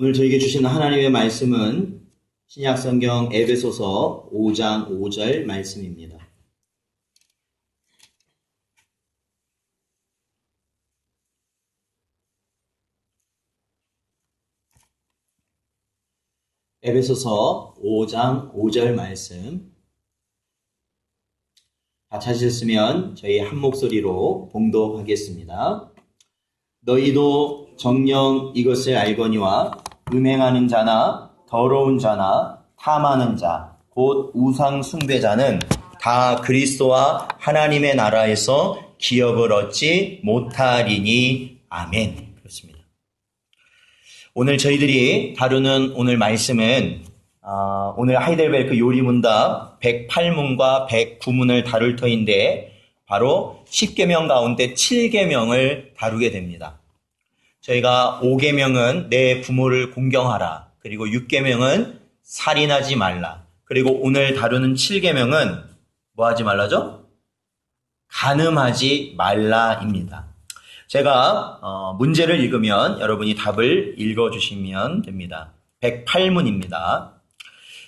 오늘 저에게 주신 하나님의 말씀은 신약성경 에베소서 5장 5절 말씀입니다. 에베소서 5장 5절 말씀. 다 찾으셨으면 저희 한 목소리로 봉독하겠습니다. 너희도 정녕 이것을 알거니와 음행하는 자나 더러운 자나 탐하는 자 곧 우상 숭배자는 다 그리스도와 하나님의 나라에서 기업을 얻지 못하리니 아멘. 그렇습니다. 오늘 저희들이 다루는 오늘 말씀은 오늘 하이델베르크 요리문답 108문과 109문을 다룰 터인데 바로 10계명 가운데 7계명을 다루게 됩니다. 저희가 5계명은 내 부모를 공경하라, 그리고 6계명은 살인하지 말라, 그리고 오늘 다루는 7계명은 뭐 하지 말라죠? 간음하지 말라입니다. 제가 문제를 읽으면 여러분이 답을 읽어주시면 됩니다. 108문입니다.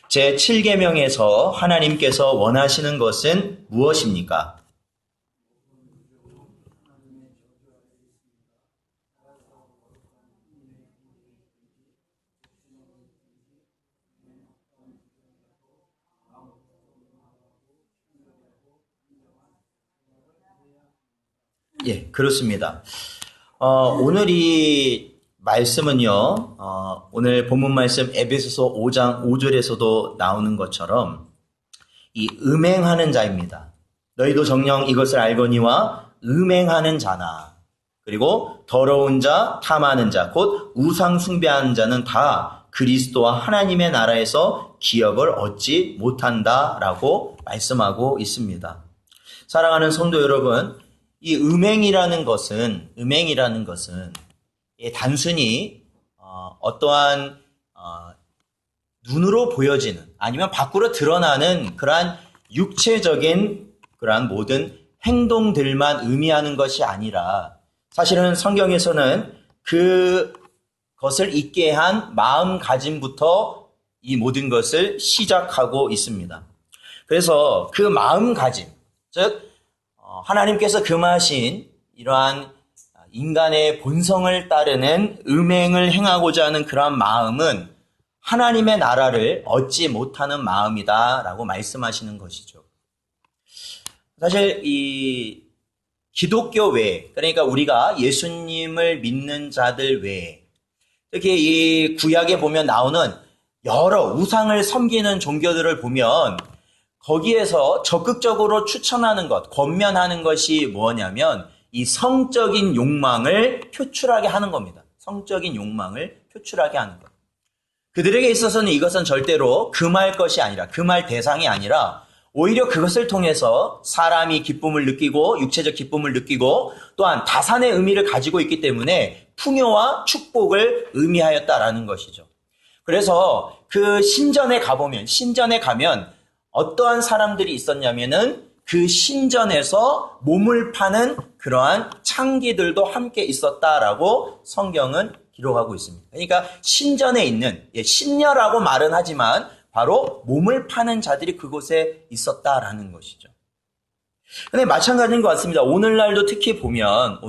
제7계명에서 하나님께서 원하시는 것은 무엇입니까? 예, 그렇습니다. 오늘 이 말씀은요, 오늘 본문 말씀 에베소서 5장 5절에서도 나오는 것처럼 이 음행하는 자입니다. 너희도 정녕 이것을 알거니와 음행하는 자나, 그리고 더러운 자, 탐하는 자, 곧 우상 숭배하는 자는 다 그리스도와 하나님의 나라에서 기업을 얻지 못한다라고 말씀하고 있습니다. 사랑하는 성도 여러분, 이 음행이라는 것은 단순히 어떠한 눈으로 보여지는 아니면 밖으로 드러나는 그러한 육체적인 그러한 모든 행동들만 의미하는 것이 아니라 사실은 성경에서는 그것을 있게 한 마음가짐부터 이 모든 것을 시작하고 있습니다. 그래서 그 마음가짐, 즉 하나님께서 금하신 이러한 인간의 본성을 따르는 음행을 행하고자 하는 그러한 마음은 하나님의 나라를 얻지 못하는 마음이다라고 말씀하시는 것이죠. 사실 이 기독교 외에, 그러니까 우리가 예수님을 믿는 자들 외에, 특히 이 구약에 보면 나오는 여러 우상을 섬기는 종교들을 보면 거기에서 적극적으로 추천하는 것, 권면하는 것이 뭐냐면 이 성적인 욕망을 표출하게 하는 겁니다. 성적인 욕망을 표출하게 하는 것. 그들에게 있어서는 이것은 절대로 금할 것이 아니라, 금할 대상이 아니라 오히려 그것을 통해서 사람이 기쁨을 느끼고 육체적 기쁨을 느끼고 또한 다산의 의미를 가지고 있기 때문에 풍요와 축복을 의미하였다라는 것이죠. 그래서 그 신전에 가면 어떠한 사람들이 있었냐면은 그 신전에서 몸을 파는 그러한 창기들도 함께 있었다라고 성경은 기록하고 있습니다. 그러니까 신전에 있는, 신녀라고 말은 하지만 바로 몸을 파는 자들이 그곳에 있었다라는 것이죠. 근데 마찬가지인 것 같습니다. 오늘날도 특히 보면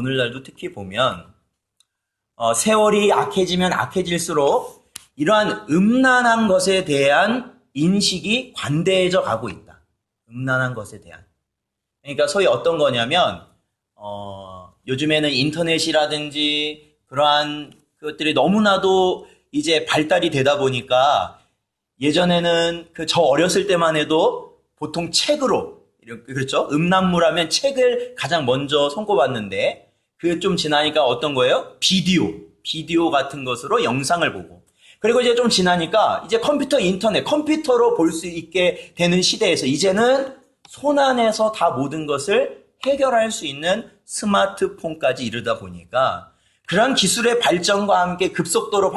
세월이 악해지면 악해질수록 이러한 음란한 것에 대한 인식이 관대해져 가고 있다. 음란한 것에 대한. 그러니까 소위 어떤 거냐면 요즘에는 인터넷이라든지 그러한 것들이 너무나도 이제 발달이 되다 보니까 예전에는 저 어렸을 때만 해도 보통 책으로, 그렇죠? 음란물하면 책을 가장 먼저 손꼽았는데 그게 좀 지나니까 어떤 거예요? 비디오 같은 것으로 영상을 보고, 그리고 이제 좀 지나니까 이제 컴퓨터, 인터넷, 컴퓨터로 볼 수 있게 되는 시대에서 이제는 손 안에서 다 모든 것을 해결할 수 있는 스마트폰까지 이르다 보니까 그런 기술의 발전과 함께 급속도로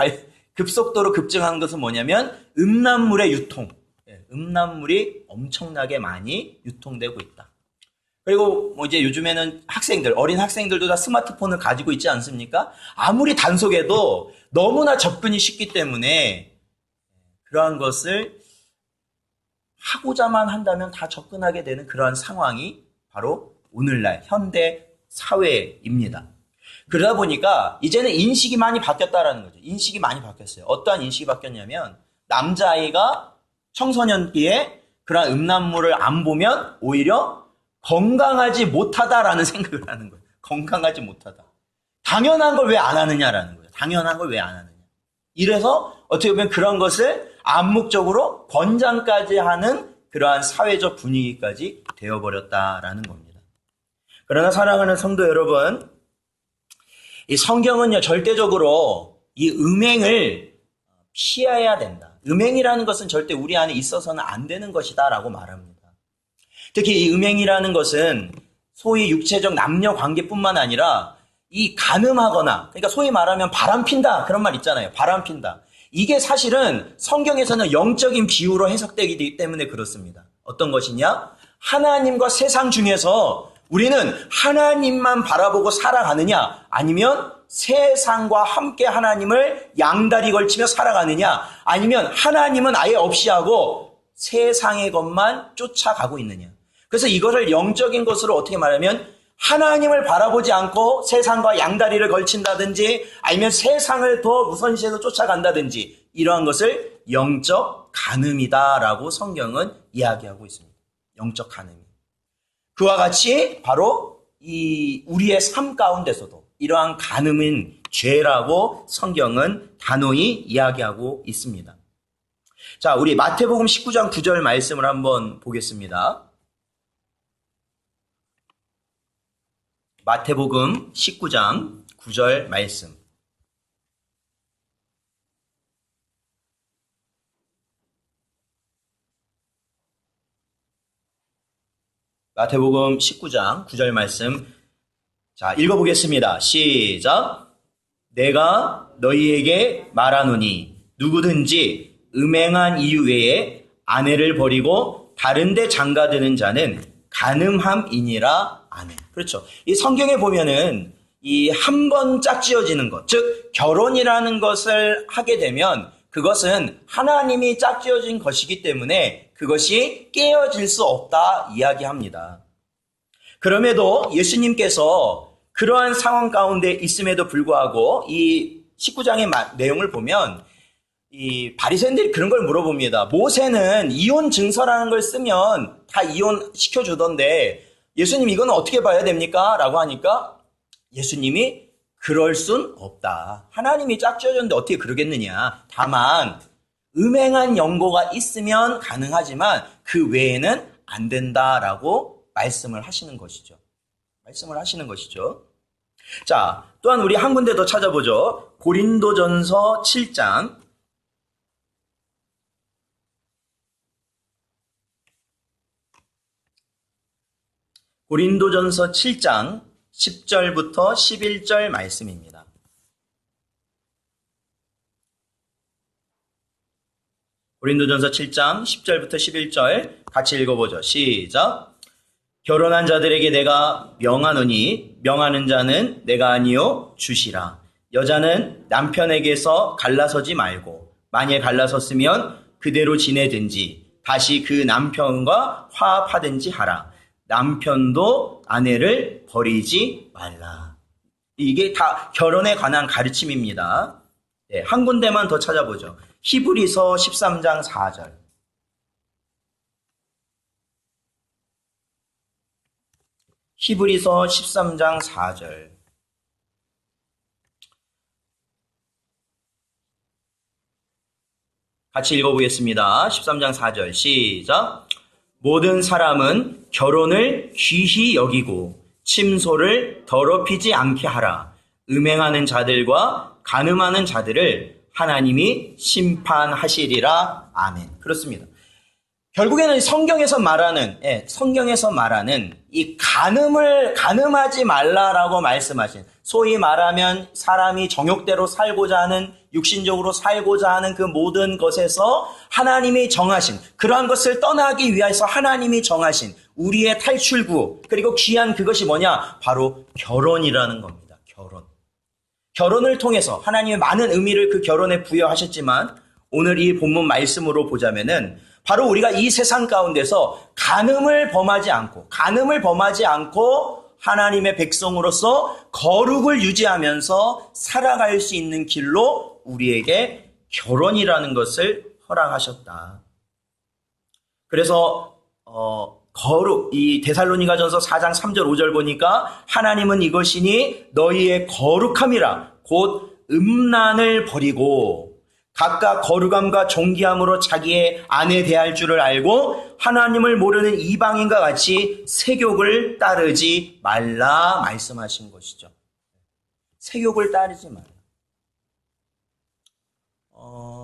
급증한 것은 뭐냐면 음란물의 유통. 음란물이 엄청나게 많이 유통되고 있다. 그리고 뭐 이제 요즘에는 어린 학생들도 다 스마트폰을 가지고 있지 않습니까? 아무리 단속해도 너무나 접근이 쉽기 때문에 그러한 것을 하고자만 한다면 다 접근하게 되는 그러한 상황이 바로 오늘날 현대 사회입니다. 그러다 보니까 이제는 인식이 많이 바뀌었다라는 거죠. 인식이 많이 바뀌었어요. 어떠한 인식이 바뀌었냐면 남자아이가 청소년기에 그런 음란물을 안 보면 오히려 건강하지 못하다라는 생각을 하는 거예요. 건강하지 못하다. 당연한 걸 왜 안 하느냐라는 거예요. 당연한 걸 왜 안 하느냐. 이래서 어떻게 보면 그런 것을 암묵적으로 권장까지 하는 그러한 사회적 분위기까지 되어버렸다라는 겁니다. 그러나 사랑하는 성도 여러분, 이 성경은요, 절대적으로 이 음행을 피해야 된다. 음행이라는 것은 절대 우리 안에 있어서는 안 되는 것이다 라고 말합니다. 특히 이 음행이라는 것은 소위 육체적 남녀 관계뿐만 아니라 이 간음하거나, 그러니까 소위 말하면 바람핀다 그런 말 있잖아요. 바람핀다. 이게 사실은 성경에서는 영적인 비유로 해석되기 때문에 그렇습니다. 어떤 것이냐? 하나님과 세상 중에서 우리는 하나님만 바라보고 살아가느냐, 아니면 세상과 함께 하나님을 양다리 걸치며 살아가느냐, 아니면 하나님은 아예 없이 하고 세상의 것만 쫓아가고 있느냐. 그래서 이거를 영적인 것으로 어떻게 말하면 하나님을 바라보지 않고 세상과 양다리를 걸친다든지 아니면 세상을 더 우선시해서 쫓아간다든지 이러한 것을 영적 간음이다라고 성경은 이야기하고 있습니다. 영적 간음이. 그와 같이 바로 이 우리의 삶 가운데서도 이러한 간음은 죄라고 성경은 단호히 이야기하고 있습니다. 자, 우리 마태복음 19장 9절 말씀을 한번 보겠습니다. 마태복음 19장 9절 말씀. 마태복음 19장 9절 말씀. 자, 읽어보겠습니다. 시작. 내가 너희에게 말하노니 누구든지 음행한 이유 외에 아내를 버리고 다른 데 장가드는 자는 간음함이니라. 아멘. 그렇죠. 이 성경에 보면은 이 한 번 짝지어지는 것, 즉 결혼이라는 것을 하게 되면 그것은 하나님이 짝지어진 것이기 때문에 그것이 깨어질 수 없다 이야기합니다. 그럼에도 예수님께서 그러한 상황 가운데 있음에도 불구하고 이 19장의 내용을 보면 이 바리새인들이 그런 걸 물어봅니다. 모세는 이혼 증서라는 걸 쓰면 다 이혼 시켜주던데 예수님 이건 어떻게 봐야 됩니까? 라고 하니까 예수님이 그럴 순 없다. 하나님이 짝지어졌는데 어떻게 그러겠느냐. 다만 음행한 연고가 있으면 가능하지만 그 외에는 안 된다라고 말씀을 하시는 것이죠. 말씀을 하시는 것이죠. 자, 또한 우리 한 군데 더 찾아보죠. 고린도전서 7장. 고린도전서 7장 10절부터 11절 말씀입니다. 고린도전서 7장 10절부터 11절 같이 읽어보죠. 시작. 결혼한 자들에게 내가 명하노니 명하는 자는 내가 아니요 주시라. 여자는 남편에게서 갈라서지 말고 만일 갈라섰으면 그대로 지내든지 다시 그 남편과 화합하든지 하라. 남편도 아내를 버리지 말라. 이게 다 결혼에 관한 가르침입니다. 네, 한 군데만 더 찾아보죠. 히브리서 13장 4절. 히브리서 13장 4절. 같이 읽어보겠습니다. 13장 4절 시작. 모든 사람은 결혼을 귀히 여기고 침소를 더럽히지 않게 하라. 음행하는 자들과 간음하는 자들을 하나님이 심판하시리라. 아멘. 그렇습니다. 결국에는 성경에서 말하는 이 간음하지 말라라고 말씀하신, 소위 말하면 사람이 정욕대로 살고자 하는, 육신적으로 살고자 하는 그 모든 것에서 하나님이 정하신, 그러한 것을 떠나기 위해서 하나님이 정하신 우리의 탈출구, 그리고 귀한 그것이 뭐냐? 바로 결혼이라는 겁니다. 결혼. 결혼을 통해서 하나님의 많은 의미를 그 결혼에 부여하셨지만 오늘 이 본문 말씀으로 보자면은 바로 우리가 이 세상 가운데서 간음을 범하지 않고 하나님의 백성으로서 거룩을 유지하면서 살아갈 수 있는 길로 우리에게 결혼이라는 것을 허락하셨다. 그래서 거룩, 이 데살로니가전서 4장 3절 5절 보니까 하나님은 이것이니 너희의 거룩함이라 곧 음란을 버리고 각각 거룩함과 존귀함으로 자기의 아내 대할 줄을 알고 하나님을 모르는 이방인과 같이 세욕을 따르지 말라 말씀하신 것이죠. 세욕을 따르지 말라.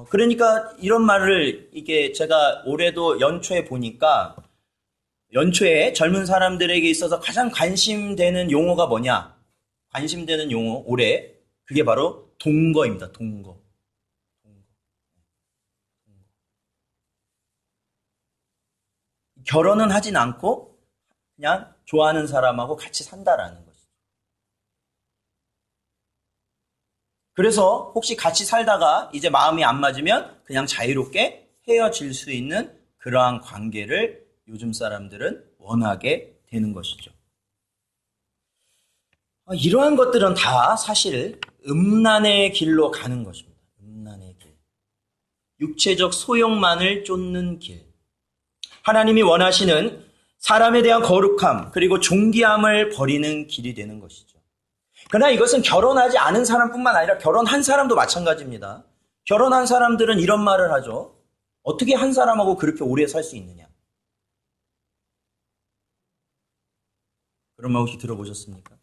그러니까 이런 말을 이게 제가 올해도 연초에 보니까 연초에 젊은 사람들에게 있어서 가장 관심되는 용어가 뭐냐? 관심되는 용어 올해 그게 바로 동거입니다. 동거. 결혼은 하진 않고 그냥 좋아하는 사람하고 같이 산다라는 것이죠. 그래서 혹시 같이 살다가 이제 마음이 안 맞으면 그냥 자유롭게 헤어질 수 있는 그러한 관계를 요즘 사람들은 원하게 되는 것이죠. 이러한 것들은 다 사실 음란의 길로 가는 것입니다. 음란의 길. 육체적 소욕만을 쫓는 길. 하나님이 원하시는 사람에 대한 거룩함 그리고 존귀함을 버리는 길이 되는 것이죠. 그러나 이것은 결혼하지 않은 사람뿐만 아니라 결혼한 사람도 마찬가지입니다. 결혼한 사람들은 이런 말을 하죠. 어떻게 한 사람하고 그렇게 오래 살 수 있느냐? 그런 말 혹시 들어보셨습니까?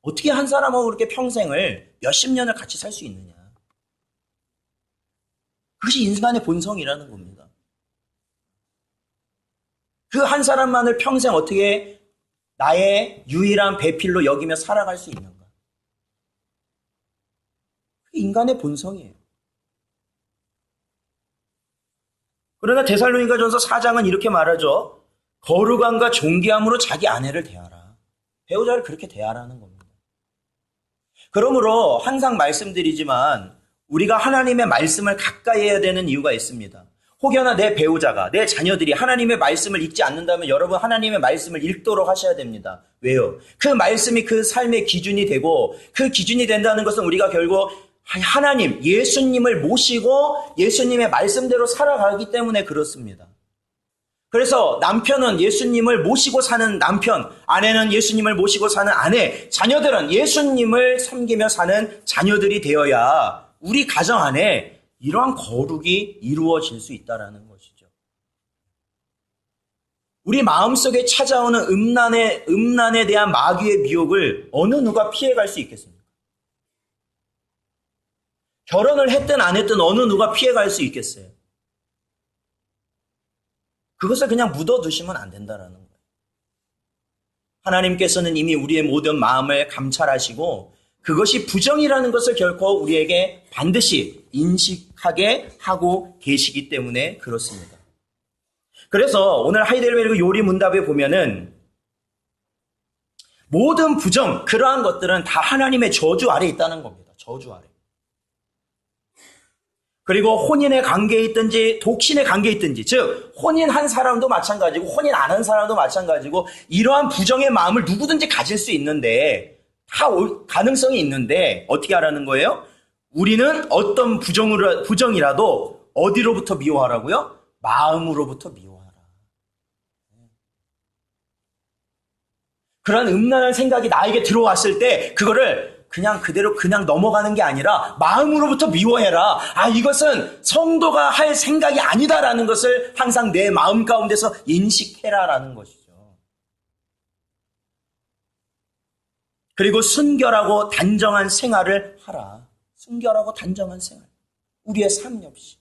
어떻게 한 사람하고 그렇게 평생을 몇십 년을 같이 살 수 있느냐? 그것이 인간의 본성이라는 겁니다. 그 한 사람만을 평생 어떻게 나의 유일한 배필로 여기며 살아갈 수 있는가? 그게 인간의 본성이에요. 그러나 데살로니가전서 4장은 이렇게 말하죠. 거룩함과 존귀함으로 자기 아내를 대하라. 배우자를 그렇게 대하라는 겁니다. 그러므로 항상 말씀드리지만 우리가 하나님의 말씀을 가까이 해야 되는 이유가 있습니다. 혹여나 내 배우자가, 내 자녀들이 하나님의 말씀을 읽지 않는다면 여러분 하나님의 말씀을 읽도록 하셔야 됩니다. 왜요? 그 말씀이 그 삶의 기준이 되고 그 기준이 된다는 것은 우리가 결국 하나님, 예수님을 모시고 예수님의 말씀대로 살아가기 때문에 그렇습니다. 그래서 남편은 예수님을 모시고 사는 남편, 아내는 예수님을 모시고 사는 아내, 자녀들은 예수님을 섬기며 사는 자녀들이 되어야 우리 가정 안에 이러한 거룩이 이루어질 수 있다는 것이죠. 우리 마음속에 찾아오는 음란에 대한 마귀의 미혹을 어느 누가 피해갈 수 있겠습니까? 결혼을 했든 안 했든 어느 누가 피해갈 수 있겠어요? 그것을 그냥 묻어두시면 안 된다는 거예요. 하나님께서는 이미 우리의 모든 마음을 감찰하시고 그것이 부정이라는 것을 결코 우리에게 반드시 인식하게 하고 계시기 때문에 그렇습니다. 그래서 오늘 하이델베르그 요리 문답에 보면은 모든 부정, 그러한 것들은 다 하나님의 저주 아래 있다는 겁니다. 저주 아래. 그리고 혼인의 관계에 있든지 독신의 관계에 있든지, 즉 혼인한 사람도 마찬가지고 혼인 안 한 사람도 마찬가지고 이러한 부정의 마음을 누구든지 가질 수 있는데 다 가능성이 있는데 어떻게 하라는 거예요? 우리는 어떤 부정이라도 어디로부터 미워하라고요? 마음으로부터 미워하라. 그런 음란한 생각이 나에게 들어왔을 때 그거를 그냥 그대로 그냥 넘어가는 게 아니라 마음으로부터 미워해라. 이것은 성도가 할 생각이 아니다라는 것을 항상 내 마음 가운데서 인식해라라는 것이죠. 그리고 순결하고 단정한 생활을 하라. 순결하고 단정한 생활. 우리의 삶 역시.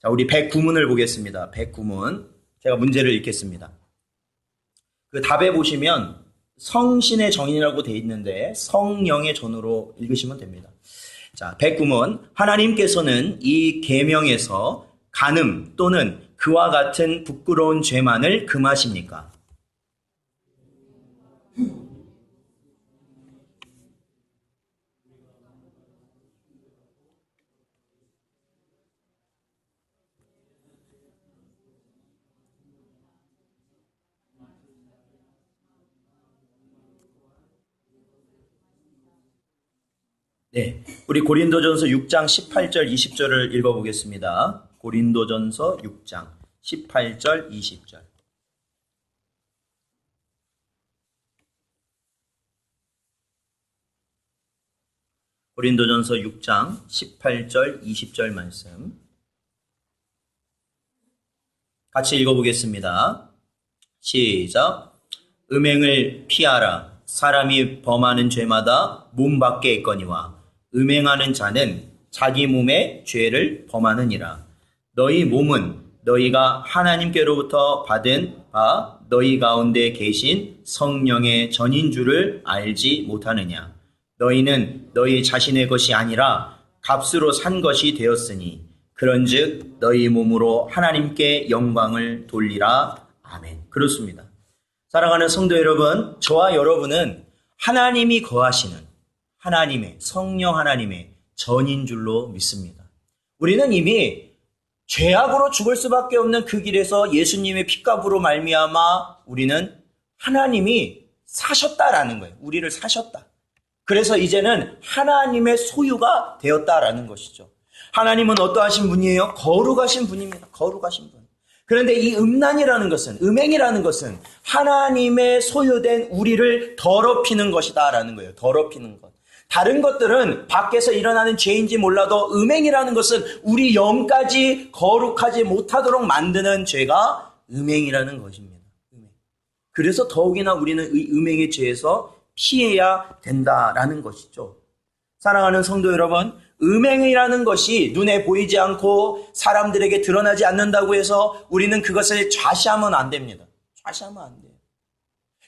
자, 우리 109문을 보겠습니다. 109문. 제가 문제를 읽겠습니다. 그 답에 보시면 성신의 정인이라고 되어 있는데 성령의 전으로 읽으시면 됩니다. 자, 109문. 하나님께서는 이 계명에서 간음 또는 그와 같은 부끄러운 죄만을 금하십니까? 네, 우리 고린도전서 6장 18절 20절을 읽어보겠습니다. 고린도전서 6장 18절 20절. 고린도전서 6장 18절 20절 말씀 같이 읽어보겠습니다. 시작. 음행을 피하라. 사람이 범하는 죄마다 몸 밖에 있거니와 음행하는 자는 자기 몸에 죄를 범하느니라. 너희 몸은 너희가 하나님께로부터 받은 바 너희 가운데 계신 성령의 전인 줄을 알지 못하느냐. 너희는 너희 자신의 것이 아니라 값으로 산 것이 되었으니 그런즉 너희 몸으로 하나님께 영광을 돌리라. 아멘. 그렇습니다. 사랑하는 성도 여러분, 저와 여러분은 하나님이 거하시는 하나님의 성령 하나님의 전인 줄로 믿습니다. 우리는 이미 죄악으로 죽을 수밖에 없는 그 길에서 예수님의 피값으로 말미암아 우리는 하나님이 사셨다라는 거예요. 우리를 사셨다. 그래서 이제는 하나님의 소유가 되었다라는 것이죠. 하나님은 어떠하신 분이에요? 거룩하신 분입니다. 거룩하신 분. 그런데 이 음란이라는 것은, 음행이라는 것은 하나님의 소유된 우리를 더럽히는 것이다라는 거예요. 더럽히는 것. 다른 것들은 밖에서 일어나는 죄인지 몰라도 음행이라는 것은 우리 영까지 거룩하지 못하도록 만드는 죄가 음행이라는 것입니다. 음행. 그래서 더욱이나 우리는 이 음행의 죄에서 피해야 된다라는 것이죠. 사랑하는 성도 여러분, 음행이라는 것이 눈에 보이지 않고 사람들에게 드러나지 않는다고 해서 우리는 그것을 좌시하면 안 됩니다. 좌시하면 안 돼요.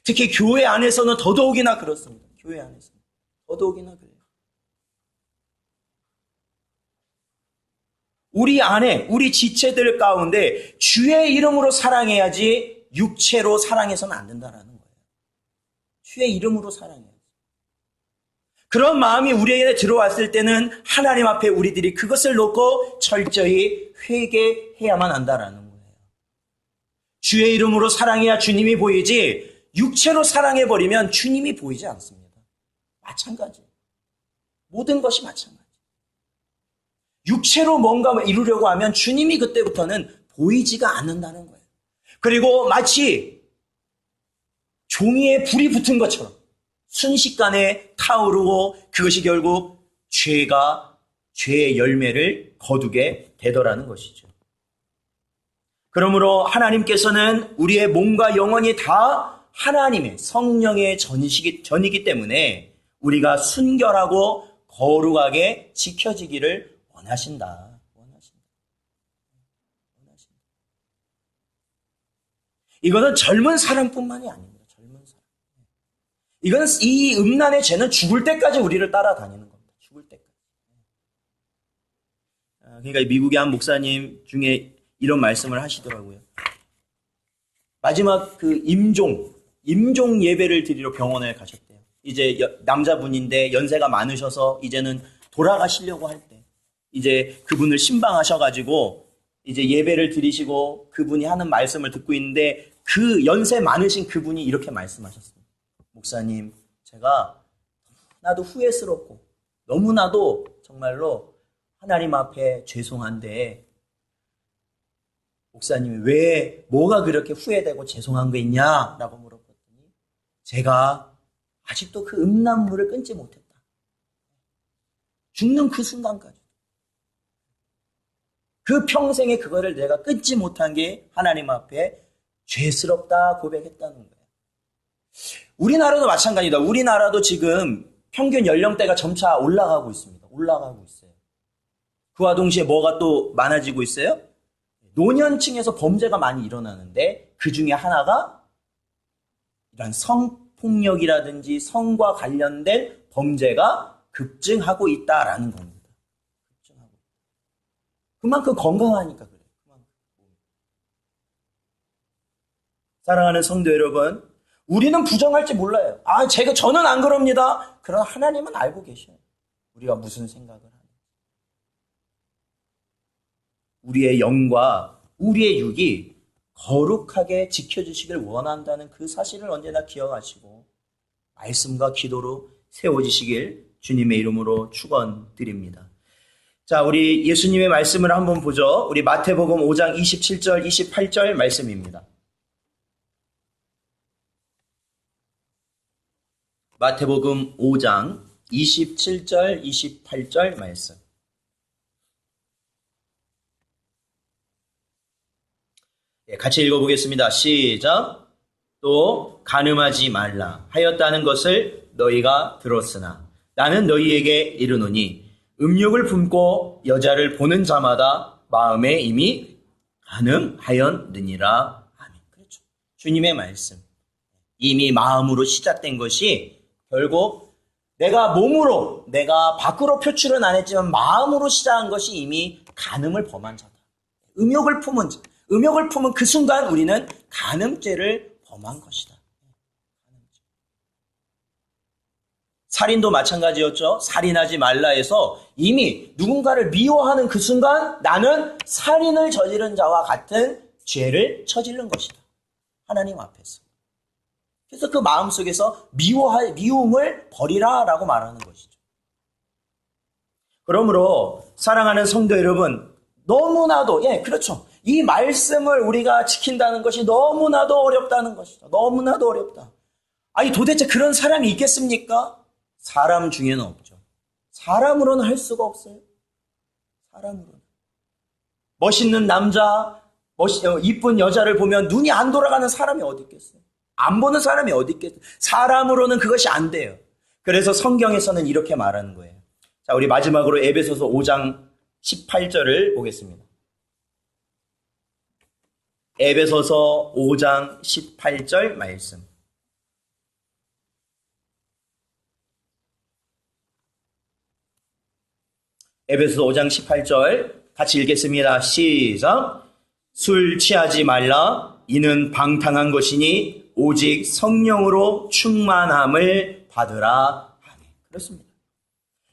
특히 교회 안에서는 더더욱이나 그렇습니다. 교회 안에서는 더더욱이나 그래요. 우리 안에, 우리 지체들 가운데 주의 이름으로 사랑해야지 육체로 사랑해서는 안 된다라는 거예요. 주의 이름으로 사랑해야지. 그런 마음이 우리에게 들어왔을 때는 하나님 앞에 우리들이 그것을 놓고 철저히 회개해야만 한다라는 거예요. 주의 이름으로 사랑해야 주님이 보이지 육체로 사랑해버리면 주님이 보이지 않습니다. 마찬가지. 모든 것이 마찬가지. 육체로 뭔가 이루려고 하면 주님이 그때부터는 보이지가 않는다는 거예요. 그리고 마치 종이에 불이 붙은 것처럼 순식간에 타오르고 그것이 결국 죄의 열매를 거두게 되더라는 것이죠. 그러므로 하나님께서는 우리의 몸과 영혼이 다 하나님의 성령의 전이기 때문에 우리가 순결하고 거룩하게 지켜지기를 원하신다. 이거는 젊은 사람뿐만이 아닙니다. 이건 이 음란의 죄는 죽을 때까지 우리를 따라다니는 겁니다. 죽을 때까지. 그러니까 미국의 한 목사님 중에 이런 말씀을 하시더라고요. 마지막 그 임종 예배를 드리러 병원에 가셨대요. 이제 남자분인데 연세가 많으셔서 이제는 돌아가시려고 할 때 이제 그분을 신방하셔가지고 이제 예배를 드리시고 그분이 하는 말씀을 듣고 있는데 그 연세 많으신 그분이 이렇게 말씀하셨습니다. 목사님, 제가 너무나도 후회스럽고 너무나도 정말로 하나님 앞에 죄송한데 목사님이 왜 뭐가 그렇게 후회되고 죄송한 거 있냐? 라고 물어봤더니 제가 아직도 그 음란물을 끊지 못했다. 죽는 그 순간까지. 그 평생에 그거를 내가 끊지 못한 게 하나님 앞에 죄스럽다 고백했다는 거예요. 우리나라도 마찬가지다. 우리나라도 지금 평균 연령대가 점차 올라가고 있습니다. 올라가고 있어요. 그와 동시에 뭐가 또 많아지고 있어요? 노년층에서 범죄가 많이 일어나는데 그 중에 하나가 이런 성폭력이라든지 성과 관련된 범죄가 급증하고 있다라는 겁니다. 급증하고. 그만큼 건강하니까 그래요. 사랑하는 성도 여러분, 우리는 부정할지 몰라요. 저는 안 그럽니다. 그러나 하나님은 알고 계셔요. 우리가 무슨 생각을 하는지. 우리의 영과 우리의 육이 거룩하게 지켜주시길 원한다는 그 사실을 언제나 기억하시고 말씀과 기도로 세워지시길 주님의 이름으로 축원드립니다. 자, 우리 예수님의 말씀을 한번 보죠. 우리 마태복음 5장 27절, 28절 말씀입니다. 마태복음 5장 27절, 28절 말씀. 같이 읽어보겠습니다. 시작. 또 간음하지 말라 하였다는 것을 너희가 들었으나 나는 너희에게 이르노니 음욕을 품고 여자를 보는 자마다 마음에 이미 간음하였느니라. 아멘. 그렇죠. 주님의 말씀. 이미 마음으로 시작된 것이 결국 내가 몸으로, 내가 밖으로 표출은 안 했지만 마음으로 시작한 것이 이미 간음을 범한 자다. 음욕을 품은 자. 음욕을 품은 그 순간 우리는 간음죄를 범한 것이다. 살인도 마찬가지였죠. 살인하지 말라 해서 이미 누군가를 미워하는 그 순간 나는 살인을 저지른 자와 같은 죄를 저지른 것이다. 하나님 앞에서. 그래서 그 마음속에서 미움을 버리라라고 말하는 것이죠. 그러므로 사랑하는 성도 여러분, 너무나도 그렇죠. 이 말씀을 우리가 지킨다는 것이 너무나도 어렵다는 것이다. 너무나도 어렵다. 아니 도대체 그런 사람이 있겠습니까? 사람 중에는 없죠. 사람으로는 할 수가 없어요. 사람으로는. 멋있는 남자, 이쁜 여자를 보면 눈이 안 돌아가는 사람이 어디 있겠어요? 안 보는 사람이 어디 있겠어요? 사람으로는 그것이 안 돼요. 그래서 성경에서는 이렇게 말하는 거예요. 자, 우리 마지막으로 에베소서 5장 18절을 보겠습니다. 에베소서 5장 18절 말씀. 에베소서 5장 18절 같이 읽겠습니다. 시작. 술 취하지 말라. 이는 방탕한 것이니 오직 성령으로 충만함을 받으라. 아멘. 그렇습니다.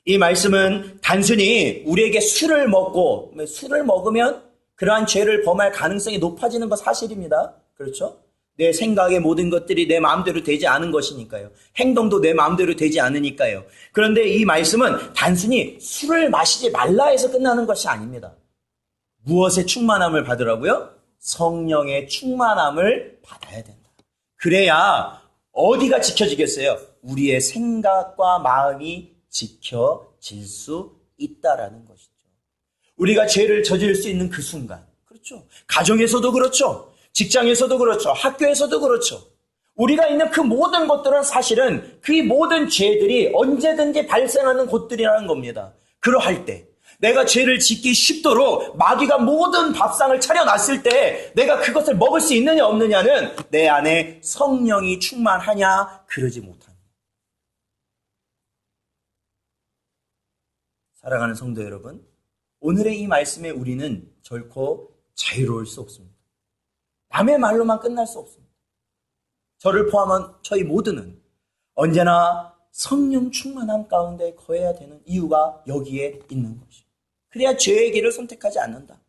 이 말씀은 단순히 우리에게 술을 먹으면 그러한 죄를 범할 가능성이 높아지는 것 사실입니다. 그렇죠? 내 생각의 모든 것들이 내 마음대로 되지 않은 것이니까요. 행동도 내 마음대로 되지 않으니까요. 그런데 이 말씀은 단순히 술을 마시지 말라 해서 끝나는 것이 아닙니다. 무엇의 충만함을 받으라고요? 성령의 충만함을 받아야 된다. 그래야 어디가 지켜지겠어요? 우리의 생각과 마음이 지켜질 수 있다라는 것이죠. 우리가 죄를 저지를 수 있는 그 순간. 그렇죠. 가정에서도 그렇죠. 직장에서도 그렇죠. 학교에서도 그렇죠. 우리가 있는 그 모든 것들은 사실은 그 모든 죄들이 언제든지 발생하는 곳들이라는 겁니다. 그러할 때 내가 죄를 짓기 쉽도록 마귀가 모든 밥상을 차려놨을 때 내가 그것을 먹을 수 있느냐 없느냐는 내 안에 성령이 충만하냐 그러지 못하냐. 사랑하는 성도 여러분, 오늘의 이 말씀에 우리는 결코 자유로울 수 없습니다. 남의 말로만 끝날 수 없습니다. 저를 포함한 저희 모두는 언제나 성령 충만함 가운데 거해야 되는 이유가 여기에 있는 것이죠. 그래야 죄의 길을 선택하지 않는다.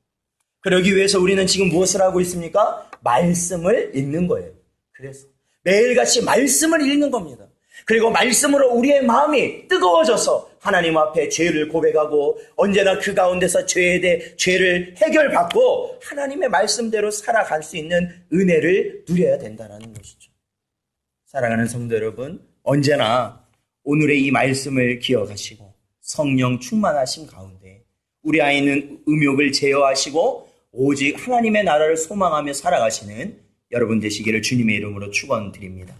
그러기 위해서 우리는 지금 무엇을 하고 있습니까? 말씀을 읽는 거예요. 그래서 매일같이 말씀을 읽는 겁니다. 그리고 말씀으로 우리의 마음이 뜨거워져서 하나님 앞에 죄를 고백하고 언제나 그 가운데서 죄를 해결받고 하나님의 말씀대로 살아갈 수 있는 은혜를 누려야 된다는 것이죠. 사랑하는 성도 여러분, 언제나 오늘의 이 말씀을 기억하시고 성령 충만하심 가운데 우리 안에 있는 음욕을 제어하시고 오직 하나님의 나라를 소망하며 살아가시는 여러분 되시기를 주님의 이름으로 축원드립니다.